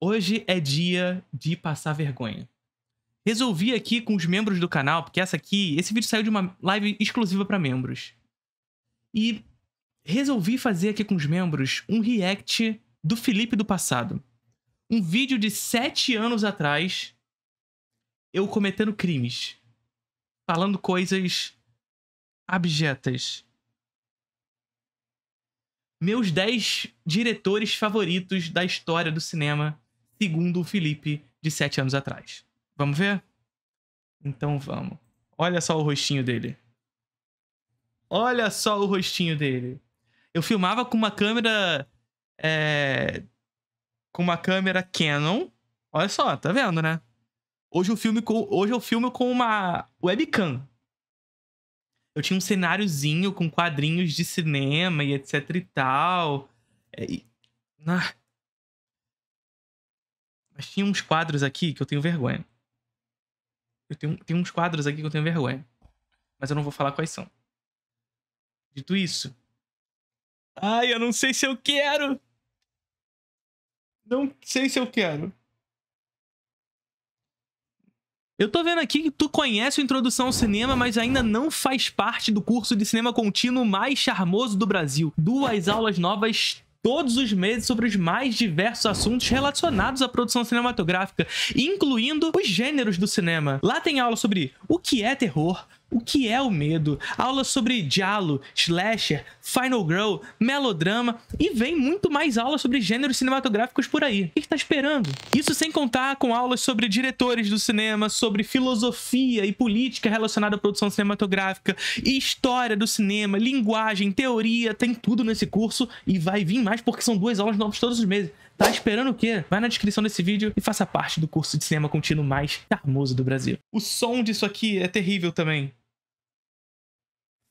Hoje é dia de passar vergonha. Resolvi aqui com os membros do canal, porque esse vídeo saiu de uma live exclusiva para membros. E resolvi fazer aqui com os membros um react do Felipe do passado. Um vídeo de 7 anos atrás, eu cometendo crimes. Falando coisas abjetas. Meus 10 diretores favoritos da história do cinema, segundo o Felipe, de 7 anos atrás. Vamos ver? Então vamos. Olha só o rostinho dele. Olha só o rostinho dele. Eu filmava com uma câmera... com uma câmera Canon. Olha só, tá vendo, né? Hoje eu filmo com uma webcam. Eu tinha um cenáriozinho com quadrinhos de cinema e etc e tal. Mas tinha uns quadros aqui que eu tenho vergonha. Tem uns quadros aqui que eu tenho vergonha. Mas eu não vou falar quais são. Dito isso... Ai, eu não sei se eu quero! Não sei se eu quero. Eu tô vendo aqui que tu conhece o Introdução ao Cinema, mas ainda não faz parte do curso de cinema contínuo mais charmoso do Brasil. 2 aulas novas todos os meses sobre os mais diversos assuntos relacionados à produção cinematográfica, incluindo os gêneros do cinema. Lá tem aula sobre o que é terror, o que é o medo, aula sobre giallo, slasher, final girl, melodrama e vem muito mais aulas sobre gêneros cinematográficos por aí. O que tá esperando? Isso sem contar com aulas sobre diretores do cinema, sobre filosofia e política relacionada à produção cinematográfica, história do cinema, linguagem, teoria, tem tudo nesse curso e vai vir mais porque são 2 aulas novas todos os meses. Tá esperando o quê? Vai na descrição desse vídeo e faça parte do curso de cinema contínuo mais charmoso do Brasil. O som disso aqui é terrível também.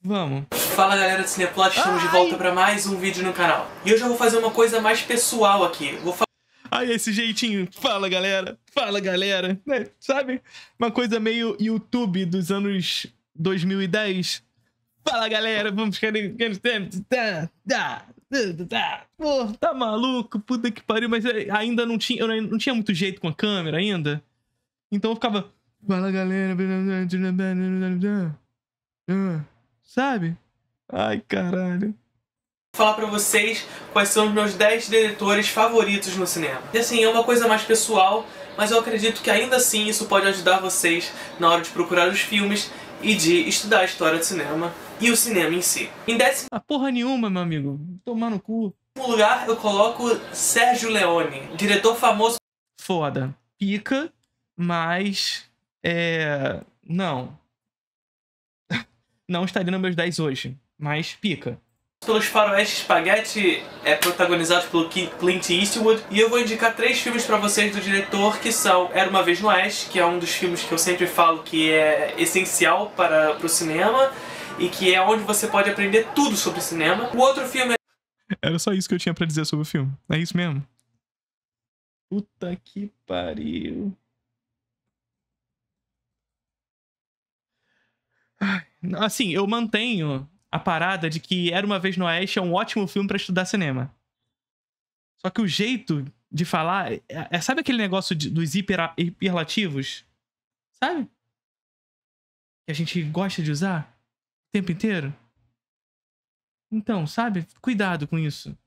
Vamos. Fala galera do Cineplot, estamos de volta para mais um vídeo no canal. E hoje eu vou fazer uma coisa mais pessoal aqui. Ai, esse jeitinho. Fala galera, né? Sabe? Uma coisa meio YouTube dos anos 2010. Fala galera, vamos ficar... Pô, tá maluco? Puta que pariu, mas ainda não tinha muito jeito com a câmera ainda. Então eu ficava... Fala galera... Sabe? Ai, caralho. Vou falar pra vocês quais são os meus 10 diretores favoritos no cinema. E assim, é uma coisa mais pessoal, mas eu acredito que ainda assim isso pode ajudar vocês na hora de procurar os filmes e de estudar a história do cinema e o cinema em si. Em 10º... Ah, porra nenhuma, meu amigo. Tomar no cu. Em 10º lugar, eu coloco Sergio Leone, diretor famoso... Foda. Pica, mas... Não. Não estaria nos meus 10 hoje, mas pica. Pelos Faroeste Spaghetti, protagonizados pelo Clint Eastwood. E eu vou indicar 3 filmes pra vocês do diretor, que são Era Uma Vez no Oeste, que é um dos filmes que eu sempre falo que é essencial para o cinema, e que é onde você pode aprender tudo sobre cinema. O outro filme é... Era só isso que eu tinha pra dizer sobre o filme. É isso mesmo? Puta que pariu. Assim, eu mantenho a parada de que Era Uma Vez no Oeste é um ótimo filme pra estudar cinema. Só que o jeito de falar... sabe aquele negócio dos hiperlativos? Sabe? Que a gente gosta de usar o tempo inteiro? Então, sabe? Cuidado com isso.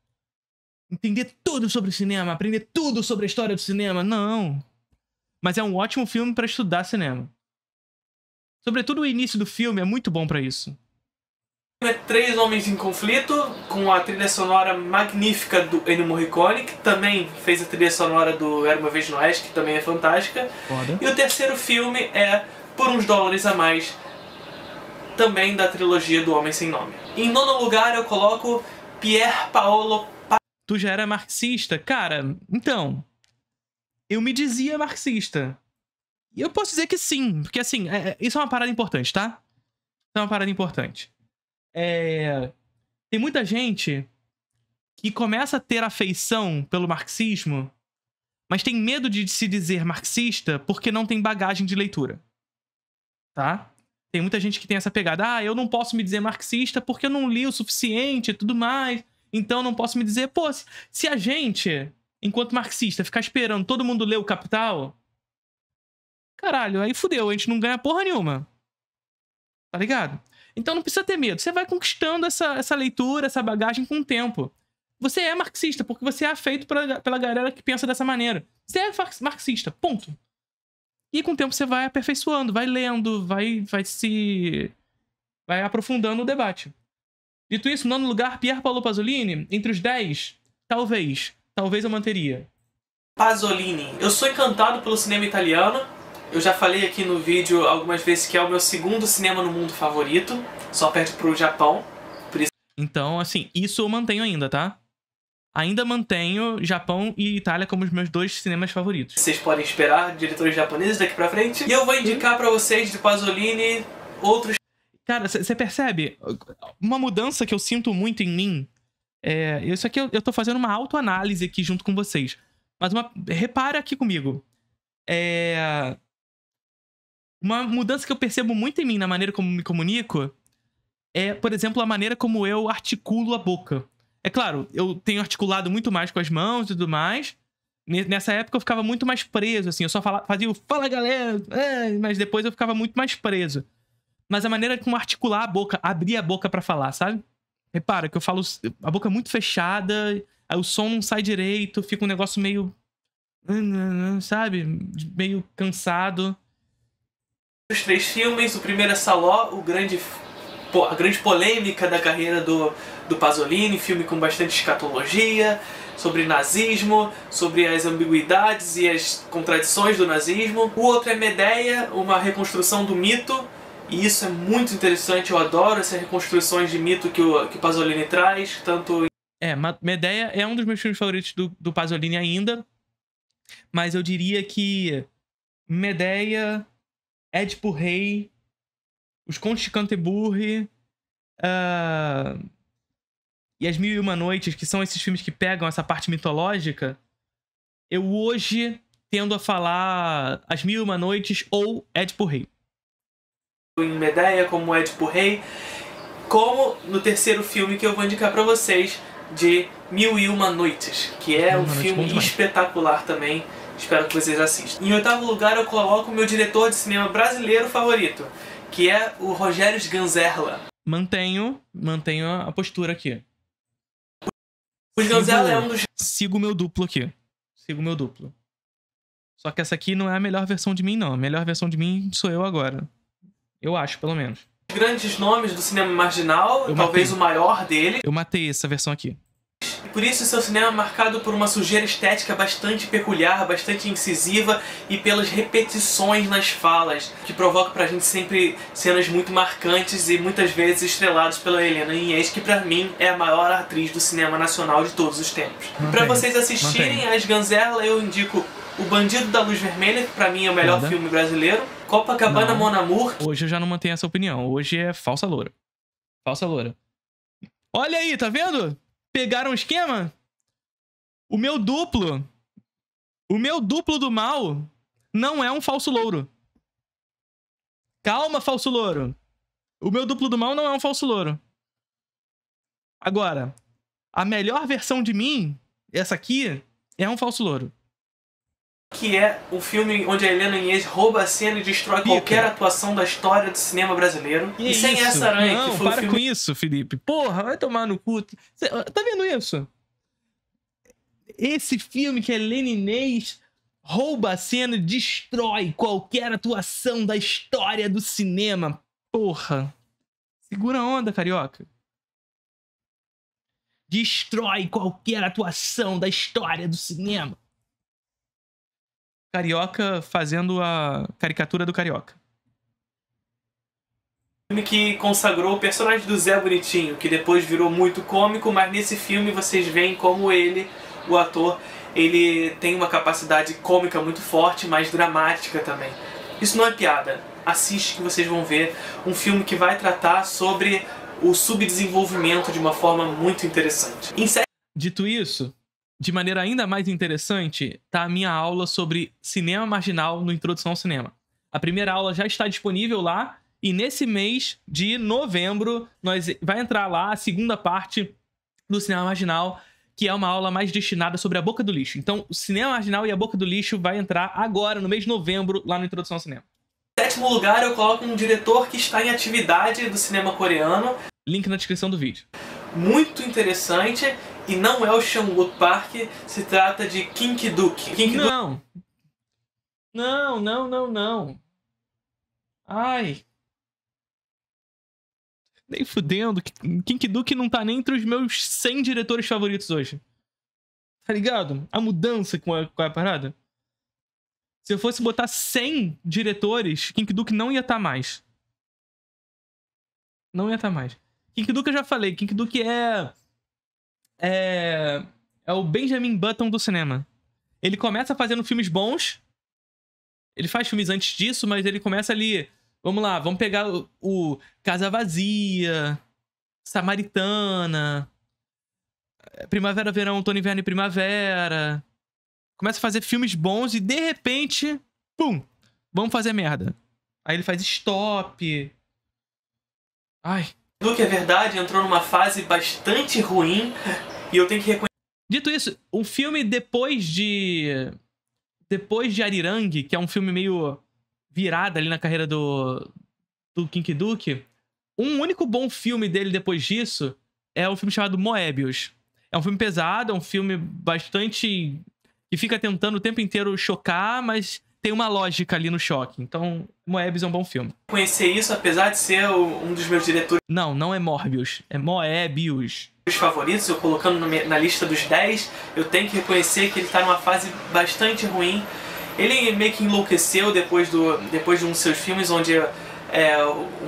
Entender tudo sobre o cinema, aprender tudo sobre a história do cinema. Não. Mas é um ótimo filme pra estudar cinema. Sobretudo o início do filme é muito bom pra isso. É 3 Homens em Conflito, com a trilha sonora magnífica do Ennio Morricone, que também fez a trilha sonora do Era Uma Vez no Oeste, que também é fantástica. Foda. E o terceiro filme é Por Uns Dólares a Mais, também da trilogia do Homem Sem Nome. Em 9º lugar eu coloco Pier Paolo... Tu já era marxista? Cara, então... Eu me dizia marxista. E eu posso dizer que sim, porque assim, isso é uma parada importante, tá? Isso é uma parada importante. Tem muita gente que começa a ter afeição pelo marxismo, mas tem medo de se dizer marxista porque não tem bagagem de leitura. Tá? Tem muita gente que tem essa pegada. Ah, eu não posso me dizer marxista porque eu não li o suficiente e tudo mais. Então eu não posso me dizer... Pô, se a gente... enquanto marxista, ficar esperando todo mundo ler o Capital, caralho, aí fudeu, a gente não ganha porra nenhuma. Tá ligado? Então não precisa ter medo. Você vai conquistando essa leitura, essa bagagem com o tempo. Você é marxista, porque você é afeito pela galera que pensa dessa maneira. Você é marxista, ponto. E com o tempo você vai aperfeiçoando, vai lendo, vai aprofundando o debate. Dito isso, nono lugar, Pier Paolo Pasolini, entre os 10, talvez eu manteria. Pasolini. Eu sou encantado pelo cinema italiano. Eu já falei aqui no vídeo algumas vezes que é o meu segundo cinema no mundo favorito. Só perde pro Japão. Por isso... Então, assim, isso eu mantenho ainda, tá? Ainda mantenho Japão e Itália como os meus 2 cinemas favoritos. Vocês podem esperar diretores japoneses daqui pra frente. E eu vou indicar pra vocês de Pasolini outros... Cara, você percebe uma mudança que eu sinto muito em mim? Isso aqui eu tô fazendo uma autoanálise aqui junto com vocês. Mas repara aqui comigo. Uma mudança que eu percebo muito em mim na maneira como me comunico é, por exemplo, a maneira como eu articulo a boca. É claro, eu tenho articulado muito mais com as mãos e tudo mais. Nessa época eu ficava muito mais preso, assim. Eu só fazia o fala galera, mas depois eu ficava muito mais preso. Mas a maneira como articular a boca, abrir a boca pra falar, sabe? Repara que eu falo a boca muito fechada, aí o som não sai direito, fica um negócio meio... sabe? Meio cansado. Os 3 filmes, o primeiro é Saló, a grande polêmica da carreira do Pasolini, filme com bastante escatologia, sobre nazismo, sobre as ambiguidades e as contradições do nazismo. O outro é Medea, uma reconstrução do mito, e isso é muito interessante, eu adoro essas reconstruções de mito que o Pasolini traz, tanto... Medea é um dos meus filmes favoritos do Pasolini ainda, mas eu diria que Medea, Édipo Rei, Os Contos de Canterbury e As Mil e Uma Noites, que são esses filmes que pegam essa parte mitológica, eu hoje tendo a falar As Mil e Uma Noites ou Édipo Rei. Em Medea, como Édipo Rei, como no terceiro filme que eu vou indicar pra vocês, de Mil e Uma Noites, que é um filme espetacular também. Espero que vocês assistam. Em 8º lugar eu coloco o meu diretor de cinema brasileiro favorito, que é o Rogério Sganzerla. Mantenho a postura aqui. O Sganzerla é um dos... Sigo o meu duplo aqui. Só que essa aqui não é a melhor versão de mim, não. A melhor versão de mim sou eu agora. Eu acho, pelo menos. Grandes nomes do cinema marginal, talvez o maior dele. Eu matei essa versão aqui. Por isso seu cinema é marcado por uma sujeira estética bastante peculiar, bastante incisiva e pelas repetições nas falas, que provoca pra gente sempre cenas muito marcantes e muitas vezes estreladas pela Helena Inês, que pra mim é a maior atriz do cinema nacional de todos os tempos. Pra vocês assistirem a Sganzerla, eu indico O Bandido da Luz Vermelha, que pra mim é o melhor filme brasileiro, Copacabana Mon Amour. Hoje eu já não mantenho essa opinião, hoje é Falsa Loura. Falsa Loura. Olha aí, tá vendo? Pegaram o esquema? O meu duplo do mal não é um falso louro. Calma, falso louro. O meu duplo do mal não é um falso louro. Agora, a melhor versão de mim, essa aqui, é um falso louro. Que é um filme onde a Helena Inês rouba a cena e destrói qualquer atuação da história do cinema brasileiro. E sem essa aranha, que foi para com isso, Felipe. Porra, vai tomar no cu. Tá vendo isso? Esse filme que a Helena Inês rouba a cena e destrói qualquer atuação da história do cinema. Porra. Segura a onda, carioca. Destrói qualquer atuação da história do cinema. Carioca fazendo a caricatura do carioca. Filme que consagrou o personagem do Zé Bonitinho, que depois virou muito cômico, mas nesse filme vocês veem como ele, o ator, ele tem uma capacidade cômica muito forte, mas dramática também. Isso não é piada. Assiste que vocês vão ver um filme que vai tratar sobre o subdesenvolvimento de uma forma muito interessante. Dito isso, de maneira ainda mais interessante, tá a minha aula sobre cinema marginal no Introdução ao Cinema. A primeira aula já está disponível lá, e nesse mês de novembro vai entrar lá a segunda parte do cinema marginal, que é uma aula mais destinada sobre a boca do lixo. Então, o cinema marginal e a boca do lixo vai entrar agora, no mês de novembro, lá no Introdução ao Cinema. Em sétimo lugar, eu coloco um diretor que está em atividade do cinema coreano. Link na descrição do vídeo. Muito interessante, e não é o Chan-wook Park, se trata de Kim Ki-duk. Não. Não, não, não, não. Ai. Nem fudendo. Kim Ki-duk não tá nem entre os meus 100 diretores favoritos hoje. Tá ligado? A mudança com a parada. Se eu fosse botar 100 diretores, Kim Ki-duk não ia estar mais. Não ia estar mais. Kim Ki-duk eu já falei. Kim Ki-duk é o Benjamin Button do cinema. Ele começa fazendo filmes bons. Ele faz filmes antes disso, mas ele começa ali... Vamos lá, vamos pegar o Casa Vazia, Samaritana, Primavera, Verão, Outono, Inverno e Primavera. Começa a fazer filmes bons e, de repente, pum, vamos fazer merda. Aí ele faz Stop. Ai. Tudo que é verdade, entrou numa fase bastante ruim e eu tenho que reconhecer. Dito isso, um filme depois de Arirang, que é um filme meio virada ali na carreira do Kim Ki-duk, um único bom filme dele depois disso é um filme chamado Moebius. É um filme pesado, é um filme bastante... que fica tentando o tempo inteiro chocar, mas tem uma lógica ali no choque. Então, Moebius é um bom filme. Conhecer isso, apesar de ser um dos meus diretores... Não é Morbius, é Moebius. Favoritos, eu colocando na lista dos 10, eu tenho que reconhecer que ele tá numa fase bastante ruim. Ele meio que enlouqueceu depois de um dos seus filmes, onde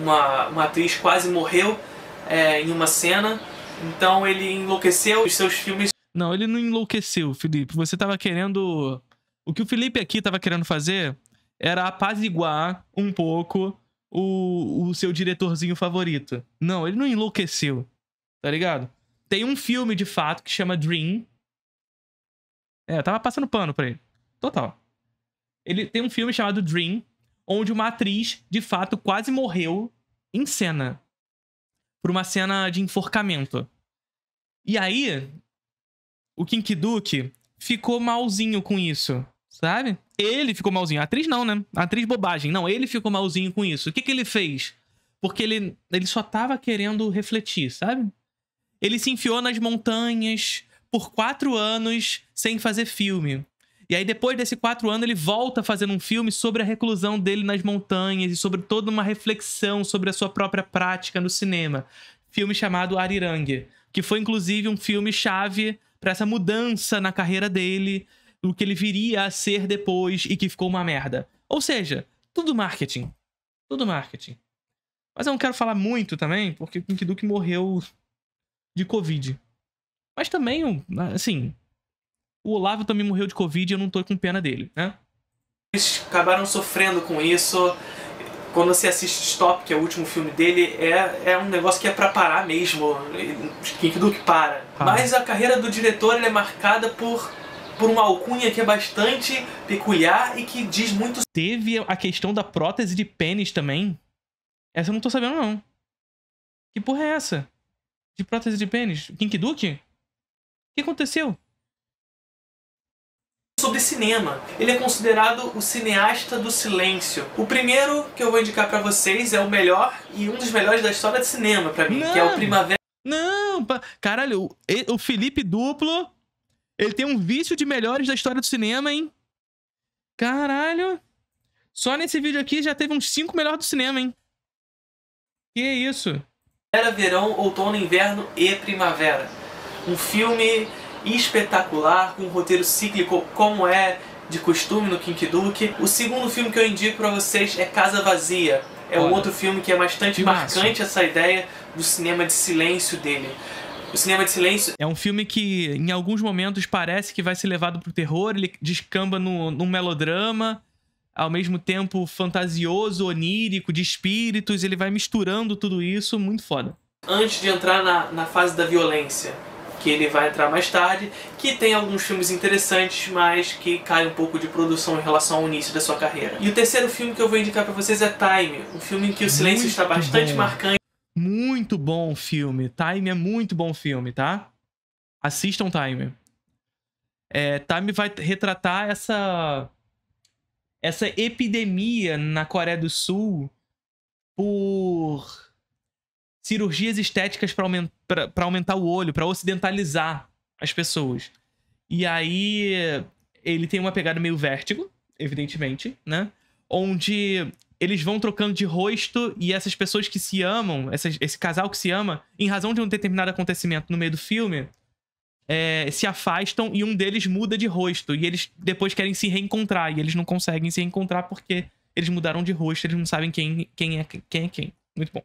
uma atriz quase morreu em uma cena. Então ele enlouqueceu os seus filmes. Não, ele não enlouqueceu, Felipe. Você tava querendo... O que o Felipe aqui tava querendo fazer era apaziguar um pouco o seu diretorzinho favorito. Não, ele não enlouqueceu, tá ligado? Tem um filme, de fato, que chama Dream. Eu tava passando pano pra ele. Total. Ele tem um filme chamado Dream, onde uma atriz, de fato, quase morreu em cena. Por uma cena de enforcamento. E aí, o Kim Ki-duk ficou malzinho com isso, sabe? Ele ficou malzinho. A atriz não, né? A atriz bobagem. Não, ele ficou malzinho com isso. O que ele fez? Porque ele só tava querendo refletir, sabe? Ele se enfiou nas montanhas por 4 anos sem fazer filme. E aí, depois desses 4 anos, ele volta fazendo um filme sobre a reclusão dele nas montanhas e sobre toda uma reflexão sobre a sua própria prática no cinema. Filme chamado Arirang, que foi, inclusive, um filme-chave para essa mudança na carreira dele, o que ele viria a ser depois e que ficou uma merda. Ou seja, tudo marketing. Tudo marketing. Mas eu não quero falar muito também, porque o Kim Ki-duk morreu de Covid. Mas também, assim... O Olavo também morreu de Covid e eu não tô com pena dele, né? Eles acabaram sofrendo com isso. Quando você assiste Stop, que é o último filme dele, é um negócio que é pra parar mesmo. Kim Ki-duk para. Mas a carreira do diretor ela é marcada por uma alcunha que é bastante peculiar e que diz muito... Teve a questão da prótese de pênis também. Essa eu não tô sabendo, não. Que porra é essa? De prótese de pênis? Kim Ki-duk? O que aconteceu? Sobre cinema. Ele é considerado o cineasta do silêncio. O primeiro que eu vou indicar pra vocês é o melhor e um dos melhores da história de cinema pra mim, que é o Primavera. Não, caralho, o Felipe Duplo, ele tem um vício de melhores da história do cinema, hein? Caralho. Só nesse vídeo aqui já teve uns 5 melhores do cinema, hein? Que isso? Era verão, outono, inverno e primavera. Um filme espetacular, com um roteiro cíclico como é de costume no Kim Ki-duk. O segundo filme que eu indico pra vocês é Casa Vazia. É um outro filme que é bastante marcante essa ideia do cinema de silêncio dele. O cinema de silêncio... É um filme que, em alguns momentos, parece que vai ser levado pro terror, ele descamba num melodrama, ao mesmo tempo fantasioso, onírico, de espíritos, ele vai misturando tudo isso, muito foda. Antes de entrar na fase da violência, que ele vai entrar mais tarde, que tem alguns filmes interessantes, mas que cai um pouco de produção em relação ao início da sua carreira. E o terceiro filme que eu vou indicar pra vocês é Time, um filme em que o silêncio está bastante marcante. Muito bom filme. Time é muito bom filme, tá? Assistam Time. Time vai retratar essa epidemia na Coreia do Sul por cirurgias estéticas para aumentar o olho, para ocidentalizar as pessoas. E aí ele tem uma pegada meio Vértigo, evidentemente, né? Onde eles vão trocando de rosto e essas pessoas que se amam, esse casal que se ama, em razão de um determinado acontecimento no meio do filme, se afastam e um deles muda de rosto. E eles depois querem se reencontrar. E eles não conseguem se reencontrar porque eles mudaram de rosto, eles não sabem quem é quem. Muito bom.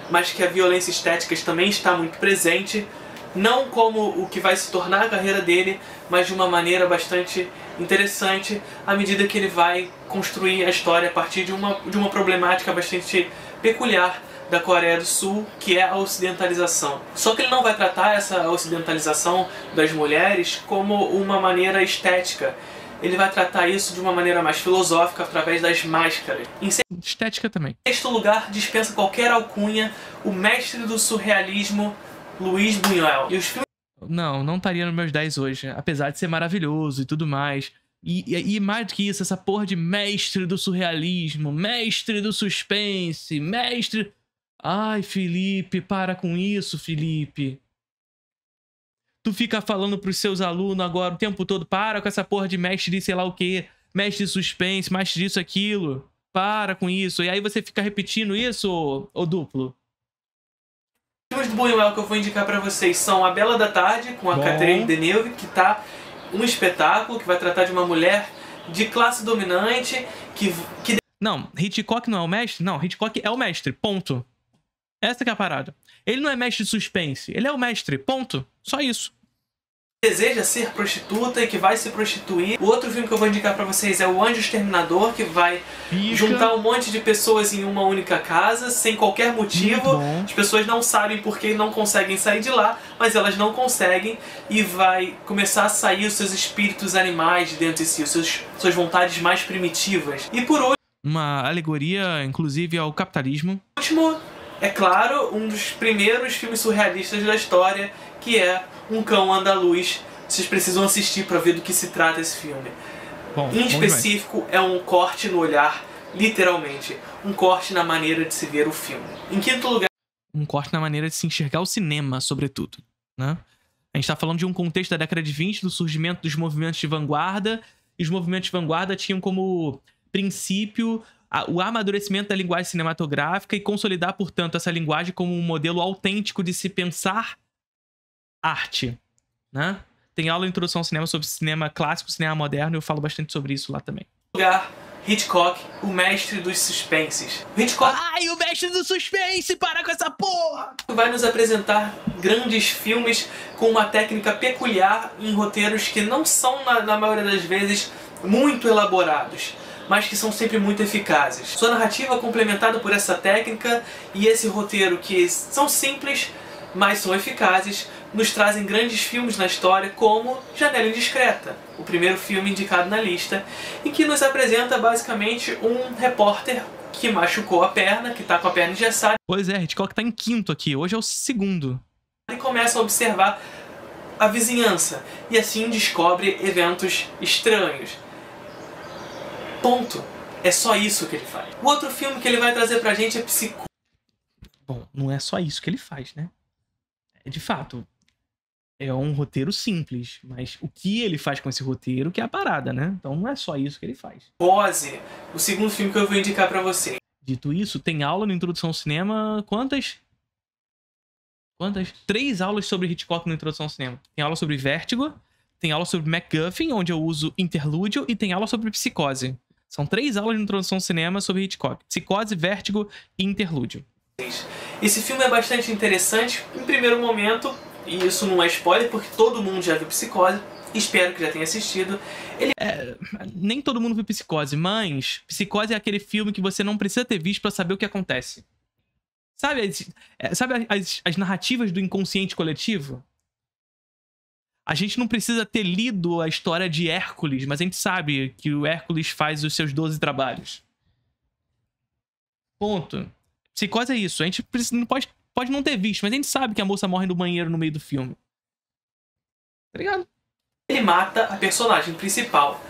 Mas que a violência estética também está muito presente. Não como o que vai se tornar a carreira dele, mas de uma maneira bastante interessante à medida que ele vai construir a história a partir de uma problemática bastante peculiar da Coreia do Sul, que é a ocidentalização. Só que ele não vai tratar essa ocidentalização das mulheres como uma maneira estética. Ele vai tratar isso de uma maneira mais filosófica através das máscaras. Estética também. Em sexto lugar, dispensa qualquer alcunha, o mestre do surrealismo, Luiz Buñuel. E os filmes... Não estaria nos meus 10 hoje, apesar de ser maravilhoso e tudo mais. E mais do que isso, essa porra de mestre do surrealismo, mestre do suspense, mestre... Ai, Felipe, para com isso, Felipe. Tu fica falando pros seus alunos agora o tempo todo, para com essa porra de mestre de sei lá o quê, mestre de suspense, mestre disso, aquilo. Para com isso. E aí você fica repetindo isso, ô duplo? Os filmes do Buñuel que eu vou indicar pra vocês são A Bela da Tarde, com a Catherine Deneuve, que tá um espetáculo que vai tratar de uma mulher de classe dominante que... Não, Hitchcock não é o mestre? Não, Hitchcock é o mestre, ponto. Essa que é a parada. Ele não é mestre de suspense, ele é o mestre, ponto. Só isso. Deseja ser prostituta e que vai se prostituir. O outro filme que eu vou indicar pra vocês é O Anjo Exterminador, que vai juntar um monte de pessoas em uma única casa, sem qualquer motivo. As pessoas não sabem porque não conseguem sair de lá, mas elas não conseguem, e vai começar a sair os seus espíritos animais de dentro de si, suas vontades mais primitivas. E por último... Uma alegoria, inclusive, ao capitalismo. É claro, um dos primeiros filmes surrealistas da história, que é Um Cão Andaluz. Vocês precisam assistir para ver do que se trata esse filme. Em específico, é um corte no olhar, literalmente. Um corte na maneira de se ver o filme. Em quinto lugar... Um corte na maneira de se enxergar o cinema, sobretudo, né? A gente tá falando de um contexto da década de 20, do surgimento dos movimentos de vanguarda. E os movimentos de vanguarda tinham como princípio o amadurecimento da linguagem cinematográfica e consolidar, portanto, essa linguagem como um modelo autêntico de se pensar arte, né? Tem aula de introdução ao cinema sobre cinema clássico, cinema moderno, e eu falo bastante sobre isso lá também. Lugar, Hitchcock, o mestre dos suspenses. Hitchcock... Ai, o mestre do suspense, para com essa porra! Vai nos apresentar grandes filmes com uma técnica peculiar em roteiros que não são, na maioria das vezes, muito elaborados, mas que são sempre muito eficazes. Sua narrativa complementada por essa técnica e esse roteiro que são simples, mas são eficazes, nos trazem grandes filmes na história, como Janela Indiscreta, o primeiro filme indicado na lista, em que nos apresenta basicamente um repórter que machucou a perna, que tá com a perna engessada. Pois é, Hitchcock tá em quinto aqui, hoje é o segundo. E começa a observar a vizinhança, e assim descobre eventos estranhos. Ponto. É só isso que ele faz. O outro filme que ele vai trazer pra gente é Psicose. Bom, não é só isso que ele faz, né? De fato, é um roteiro simples, mas o que ele faz com esse roteiro que é a parada, né? Então não é só isso que ele faz. Psicose, o segundo filme que eu vou indicar pra você. Dito isso, tem aula na Introdução ao Cinema, quantas? 3 aulas sobre Hitchcock na Introdução ao Cinema. Tem aula sobre Vértigo, tem aula sobre MacGuffin, onde eu uso interlúdio, e tem aula sobre Psicose. São 3 aulas de Introdução ao Cinema sobre Hitchcock. Psicose, Vértigo e interlúdio. Esse filme é bastante interessante, em primeiro momento, e isso não é spoiler, porque todo mundo já viu Psicose, espero que já tenha assistido. Nem todo mundo viu Psicose, mas Psicose é aquele filme que você não precisa ter visto pra saber o que acontece. Sabe as narrativas do inconsciente coletivo? A gente não precisa ter lido a história de Hércules, mas a gente sabe que o Hércules faz os seus 12 trabalhos. Ponto. Psicose é isso. A gente não pode não ter visto, mas a gente sabe que a moça morre no banheiro no meio do filme. Tá ligado? Ele mata a personagem principal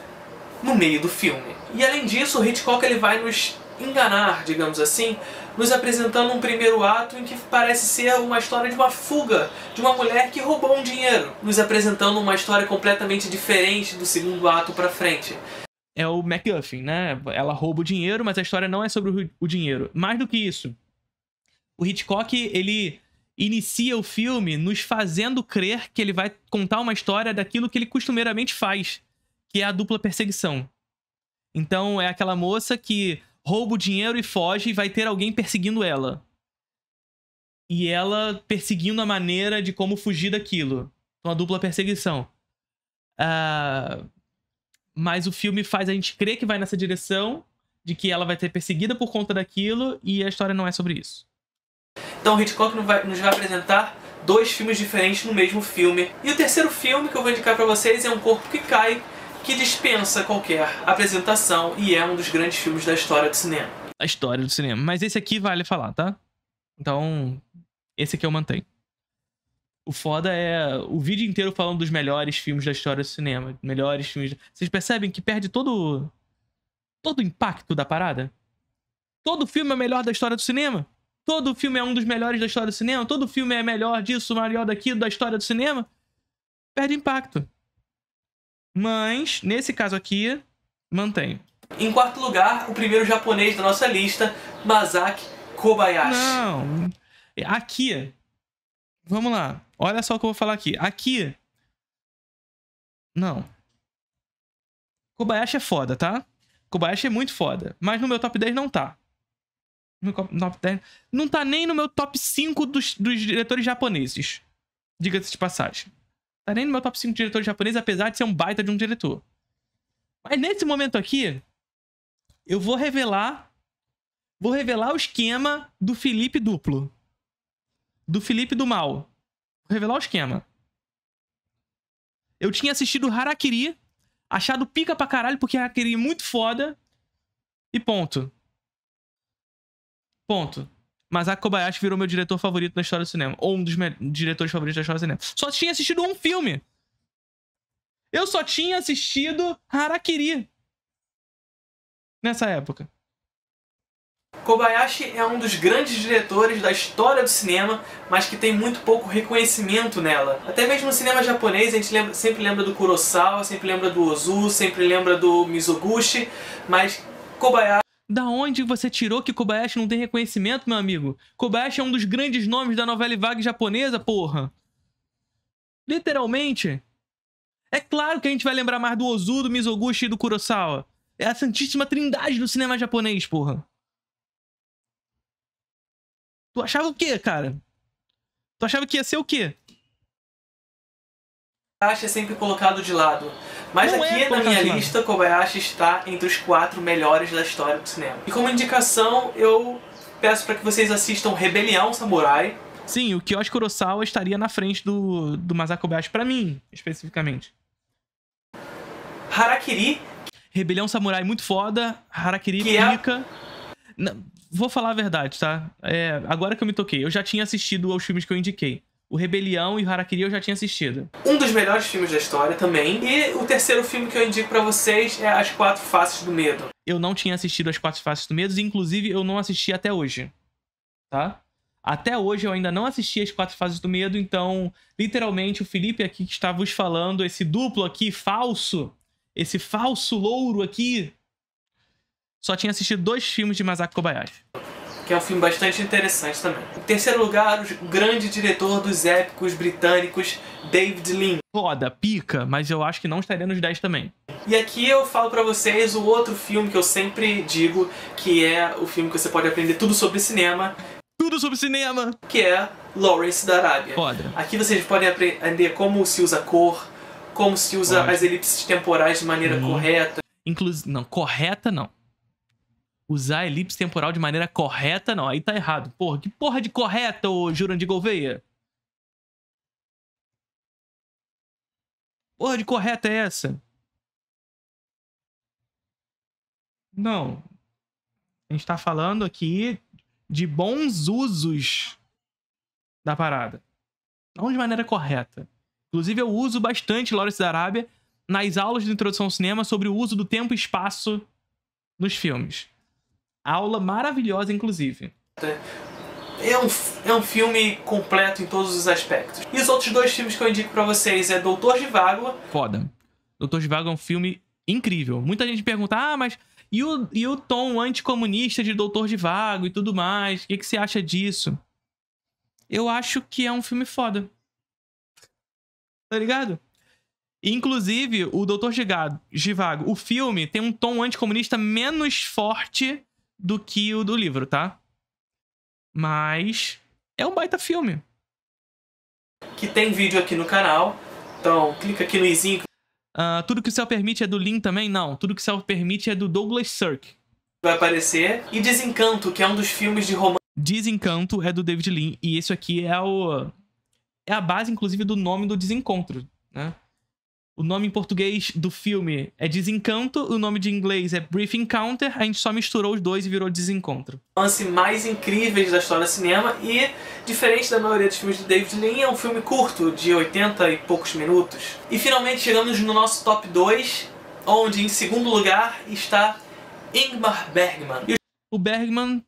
no meio do filme. E além disso, o Hitchcock ele vai nos enganar, digamos assim, nos apresentando um primeiro ato em que parece ser uma história de uma fuga de uma mulher que roubou um dinheiro, nos apresentando uma história completamente diferente do segundo ato pra frente. É o MacGuffin, né? Ela rouba o dinheiro, mas a história não é sobre o dinheiro. Mais do que isso, o Hitchcock, ele inicia o filme nos fazendo crer que ele vai contar uma história daquilo que ele costumeiramente faz, que é a dupla perseguição. Então é aquela moça que rouba o dinheiro e foge e vai ter alguém perseguindo ela. E ela perseguindo a maneira de como fugir daquilo. Então a dupla perseguição. Mas o filme faz a gente crer que vai nessa direção, de que ela vai ser perseguida por conta daquilo, e a história não é sobre isso. Então o Hitchcock nos vai apresentar dois filmes diferentes no mesmo filme. E o terceiro filme que eu vou indicar pra vocês é Um Corpo que Cai, que dispensa qualquer apresentação e é um dos grandes filmes da história do cinema. A história do cinema. Mas esse aqui vale falar, tá? Então, esse aqui eu mantenho. O foda é o vídeo inteiro falando dos melhores filmes da história do cinema. Melhores filmes... Vocês percebem que perde todo o impacto da parada? Todo filme é melhor da história do cinema? Todo filme é um dos melhores da história do cinema? Todo filme é melhor disso, melhor daquilo, da história do cinema? Perde impacto. Mas, nesse caso aqui, mantenho. Em quarto lugar, o primeiro japonês da nossa lista, Masaki Kobayashi. Não. Aqui. Vamos lá. Olha só o que eu vou falar aqui. Aqui. Não. Kobayashi é foda, tá? Kobayashi é muito foda. Mas no meu top 10 não tá. No top 10. Não tá nem no meu top 5 dos diretores japoneses. Diga-se de passagem. Tá nem no meu top 5 de diretores japoneses, apesar de ser um baita de um diretor. Mas nesse momento aqui, eu vou revelar o esquema do Felipe duplo. Do Felipe do mal. Vou revelar o esquema. Eu tinha assistido Harakiri, achado pica pra caralho, porque Harakiri é muito foda. E ponto. Ponto. Masaki Kobayashi virou meu diretor favorito da história do cinema. Ou um dos diretores favoritos da história do cinema. Só tinha assistido um filme. Eu só tinha assistido Harakiri. Nessa época. Kobayashi é um dos grandes diretores da história do cinema, mas que tem muito pouco reconhecimento nela. Até mesmo no cinema japonês, a gente sempre lembra do Kurosawa, sempre lembra do Ozu, sempre lembra do Mizoguchi, mas Kobayashi... Da onde você tirou que Kobayashi não tem reconhecimento, meu amigo? Kobayashi é um dos grandes nomes da novela vague japonesa, porra. Literalmente. É claro que a gente vai lembrar mais do Ozu, do Mizoguchi e do Kurosawa. É a santíssima trindade do cinema japonês, porra. Tu achava o quê, cara? Tu achava que ia ser o quê? Kobayashi é sempre colocado de lado. Mas Não aqui na minha lista, Kobayashi está entre os 4 melhores da história do cinema. E como indicação, eu peço para que vocês assistam Rebelião Samurai. Sim, o Kiyoshi Kurosawa estaria na frente do Masaki Kobayashi pra mim, especificamente. Harakiri. Rebelião Samurai muito foda. Harakiri pica. Vou falar a verdade, tá? Agora que eu me toquei, eu já tinha assistido aos filmes que eu indiquei. O Rebelião e o Harakiri eu já tinha assistido. Um dos melhores filmes da história também. E o terceiro filme que eu indico pra vocês é As Quatro Faces do Medo. Eu não tinha assistido As Quatro Faces do Medo, e inclusive eu não assisti até hoje. Tá? Até hoje eu ainda não assisti As Quatro Fases do Medo, então, literalmente, o Felipe aqui que está vos falando, esse duplo aqui, falso, esse falso louro aqui, só tinha assistido 2 filmes de Masaki Kobayashi. Que é um filme bastante interessante também. Em terceiro lugar, o grande diretor dos épicos britânicos, David Lean. Foda, pica, mas eu acho que não estaria nos 10 também. E aqui eu falo pra vocês o outro filme que eu sempre digo, que é o filme que você pode aprender tudo sobre cinema. Tudo sobre cinema! Que é Lawrence da Arábia. Foda. Aqui vocês podem aprender como se usa cor, como se usa as elipses temporais de maneira correta. Não, correta não. Usar a elipse temporal de maneira correta, não. Aí tá errado. Porra, que porra de correta, ô Jurandir Gouveia? Porra de correta é essa? Não. A gente tá falando aqui de bons usos da parada. Não de maneira correta. Inclusive, eu uso bastante Lawrence da Arábia nas aulas de introdução ao cinema sobre o uso do tempo e espaço nos filmes. Aula maravilhosa, inclusive. É um filme completo em todos os aspectos. E os outros dois filmes que eu indico pra vocês é Doutor Zhivago. Foda. Doutor Zhivago é um filme incrível. Muita gente pergunta, mas e o tom anticomunista de Doutor Zhivago e tudo mais? O que você acha disso? Eu acho que é um filme foda. Tá ligado? Inclusive, o Doutor Zhivago, o filme, tem um tom anticomunista menos forte do que o do livro, tá? Mas é um baita filme. Que tem vídeo aqui no canal. Então, clica aqui no izinho. Tudo que o Céu Permite é do Lin também? Não. Tudo que o Céu Permite é do Douglas Sirk. Vai aparecer. E Desencanto, que é um dos filmes de romance. Desencanto é do David Lean. E esse aqui é a base, inclusive, do nome do Desencontro, né? O nome em português do filme é Desencanto, o nome de inglês é Brief Encounter, a gente só misturou os dois e virou Desencontro. Mais incríveis da história do cinema e, diferente da maioria dos filmes do David Lean, é um filme curto, de 80 e poucos minutos. E finalmente chegamos no nosso top 2, onde em segundo lugar está Ingmar Bergman.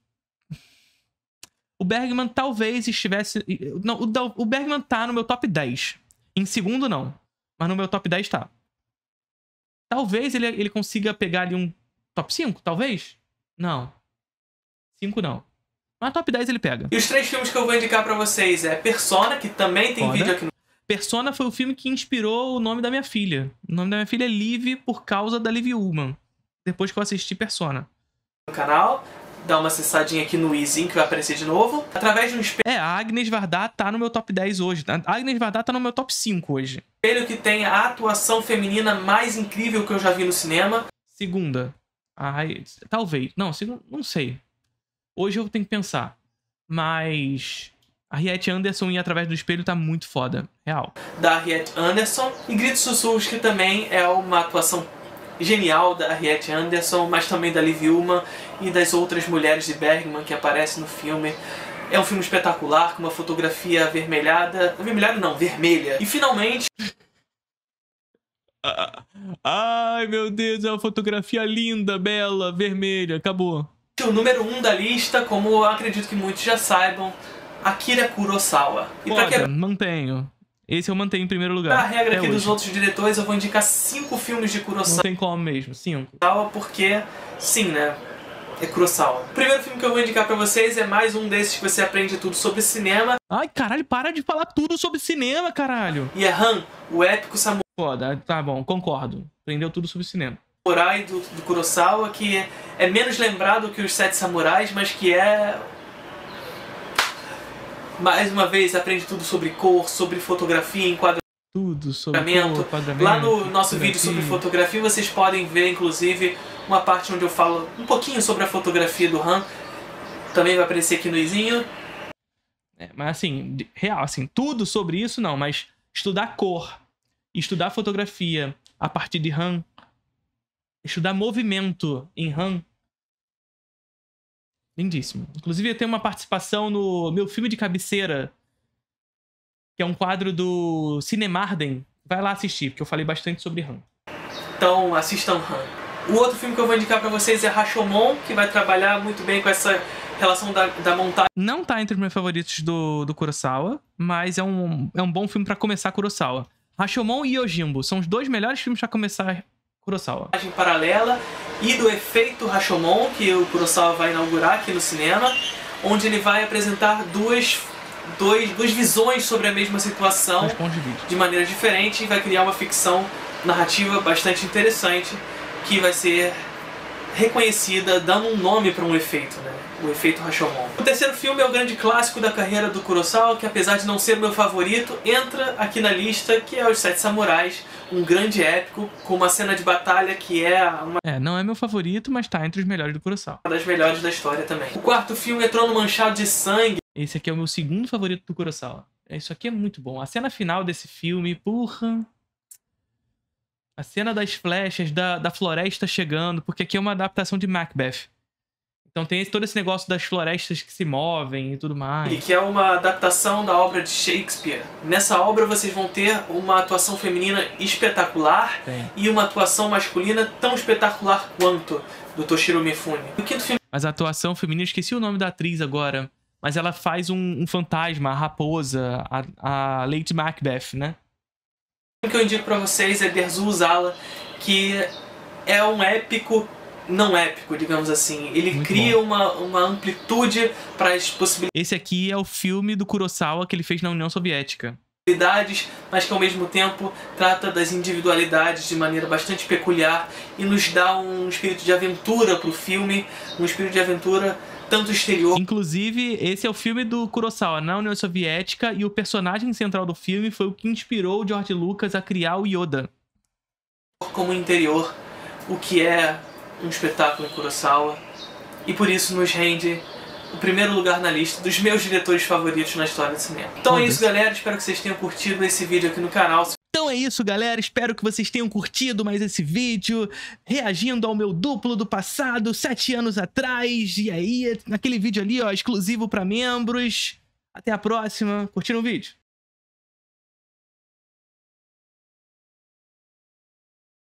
O Bergman talvez estivesse... Não, o Bergman tá no meu top 10. Em segundo, não. Mas no meu top 10 tá. Talvez ele consiga pegar ali um top 5, talvez? Não. 5 não. Mas top 10 ele pega. E os três filmes que eu vou indicar pra vocês é Persona, que também tem vídeo aqui no... Persona foi o filme que inspirou o nome da minha filha. O nome da minha filha é Liv por causa da Liv Ullmann. Depois que eu assisti Persona. No canal. Dá uma acessadinha aqui no izinho que vai aparecer de novo. Através de um espelho... a Agnes Varda tá no meu top 10 hoje. A Agnes Varda tá no meu top 5 hoje. Espelho que tem a atuação feminina mais incrível que eu já vi no cinema. Segunda. Talvez. Não, não sei. Hoje eu tenho que pensar. Mas a Harriet Anderson ir através do espelho tá muito foda. Real. Da Harriet Anderson. E Gritos Sussurros, que também é uma atuação genial da Harriet Anderson, mas também da Liv Ullmann e das outras mulheres de Bergman que aparecem no filme. É um filme espetacular, com uma fotografia avermelhada... Avermelhada não, vermelha. E finalmente... Ai, meu Deus, é uma fotografia linda, bela, vermelha. Acabou. O número 1 da lista, como eu acredito que muitos já saibam, Akira Kurosawa. E mantenho. Esse eu mantenho em primeiro lugar. A regra aqui dos outros diretores, eu vou indicar 5 filmes de Kurosawa. Não tem como mesmo, 5. Porque, sim, né? É Kurosawa. O primeiro filme que eu vou indicar pra vocês é mais um desses que você aprende tudo sobre cinema. Ai, caralho, para de falar tudo sobre cinema, caralho. E é Han, o épico samurai. Foda, tá bom, concordo. Aprendeu tudo sobre cinema. Samurai do Kurosawa, que é menos lembrado que os Sete Samurais, mas que é... Mais uma vez, aprende tudo sobre cor, sobre fotografia, enquadramento. Tudo sobre cor, enquadramento. Lá no nosso vídeo sobre fotografia, vocês podem ver, inclusive, uma parte onde eu falo um pouquinho sobre a fotografia do Han. Também vai aparecer aqui no izinho. Mas assim, real, assim, tudo sobre isso não, mas estudar cor, estudar fotografia a partir de Han, estudar movimento em Han, lindíssimo. Inclusive, eu tenho uma participação no meu filme de cabeceira, que é um quadro do Cinemarden. Vai lá assistir, porque eu falei bastante sobre Han. Então, assistam Han. O outro filme que eu vou indicar pra vocês é Rashomon, que vai trabalhar muito bem com essa relação da montagem. Não tá entre os meus favoritos do Kurosawa, mas é um bom filme pra começar Kurosawa. Rashomon e Yojimbo são os dois melhores filmes pra começar Kurosawa. Paralela e do efeito Rashomon, que o Kurosawa vai inaugurar aqui no cinema, onde ele vai apresentar duas visões sobre a mesma situação de maneira diferente e vai criar uma ficção narrativa bastante interessante que vai ser reconhecida dando um nome para um efeito, né? O efeito Rashomon. O terceiro filme é o grande clássico da carreira do Kurosawa, que apesar de não ser meu favorito, entra aqui na lista, que é Os Sete Samurais, um grande épico, com uma cena de batalha que é uma... não é meu favorito, mas tá entre os melhores do Kurosawa. Uma das melhores da história também. O quarto filme é Trono Manchado de Sangue. Esse aqui é o meu segundo favorito do Kurosawa. Isso aqui é muito bom. A cena final desse filme, porra... A cena das flechas, da floresta chegando, porque aqui é uma adaptação de Macbeth. Então tem todo esse negócio das florestas que se movem e tudo mais. E que é uma adaptação da obra de Shakespeare. Nessa obra vocês vão ter uma atuação feminina espetacular e uma atuação masculina tão espetacular quanto do Toshiro Mifune. O quinto filme... Mas a atuação feminina, esqueci o nome da atriz agora, mas ela faz um fantasma, a raposa, a Lady Macbeth, né? O que eu indico pra vocês é Derzu Uzala, que é um épico não épico, digamos assim. Ele muito cria uma amplitude para as possibilidades. Esse aqui é o filme do Kurosawa que ele fez na União Soviética. Mas que ao mesmo tempo trata das individualidades de maneira bastante peculiar e nos dá um espírito de aventura pro filme, um espírito de aventura tanto exterior. Inclusive, esse é o filme do Kurosawa na União Soviética e o personagem central do filme foi o que inspirou o George Lucas a criar o Yoda. Como interior, o que é um espetáculo em Kurosawa, e por isso nos rende o primeiro lugar na lista dos meus diretores favoritos na história do cinema. Então é isso, galera, espero que vocês tenham curtido esse vídeo aqui no canal. Então é isso, galera, espero que vocês tenham curtido mais esse vídeo, reagindo ao meu duplo do passado, 7 anos atrás, e aí, naquele vídeo ali, ó, exclusivo pra membros. Até a próxima, curtiram o vídeo?